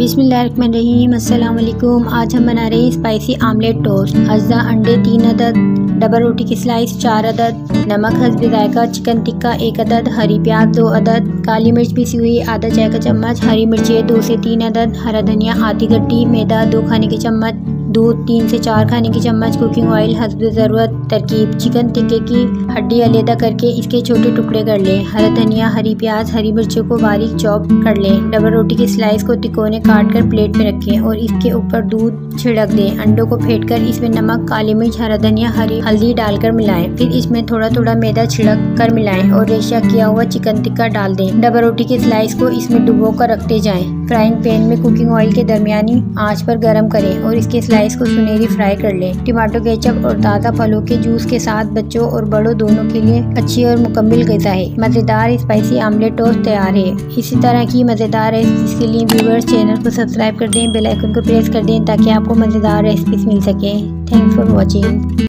बिस्मिल्लाहिर्रहमानिर्रहीम। अस्सलाम वालेकुम। आज हम बना रहे हैं स्पाइसी आमलेट टोस्ट। अज्जा अंडे 3 अदद, डबल रोटी की स्लाइस 4 अदद, नमक हस्ब जायका, चिकन टिक्का 1 अदद, हरी प्याज 2 अदद, काली मिर्च पीसी हुई आधा चाय का चम्मच, हरी मिर्चें 2 से 3 अदद, हरा धनिया आधी गड्डी, मैदा 2 खाने के चम्मच, दूध 3 से 4 खाने के चम्मच, कुकिंग ऑयल हस्ब ज़रूरत। तरकीब: चिकन टिक्के की हड्डी अलग करके इसके छोटे टुकड़े कर लें। हरा धनिया, हरी प्याज, हरी मिर्चों को बारीक चॉप कर लें। डबल रोटी की स्लाइस को तिकोने काट कर प्लेट में रखें और इसके ऊपर दूध छिड़क दें। अंडों को फेंटकर इसमें नमक, काली मिर्च, हरा धनिया, हरी हल्दी डालकर मिलाएं। फिर इसमें थोड़ा थोड़ा मैदा छिड़क कर मिलाएं और रेशा किया हुआ चिकन टिक्का डाल दें। डबल रोटी की स्लाइस को इसमें डुबो कर रखते जाएं। फ्राइंग पैन में कुकिंग ऑयल के दरमियानी आंच पर गर्म करें और इसके स्लाइस को सुनहरी फ्राई कर लें। टमाटो केचप और ताज़ा फलों के जूस के साथ बच्चों और बड़ों दोनों के लिए अच्छी और मुकम्मल ग़िज़ा है। मज़ेदार स्पाइसी आमलेट टोस्ट तैयार है। इसी तरह की मज़ेदार रेसिपीज़ के लिए व्यूअर्स चैनल को सब्सक्राइब कर दें, बेल आइकन को प्रेस कर दें ताकि आपको मज़ेदार रेसिपीज़ मिल सके। Thanks for watching.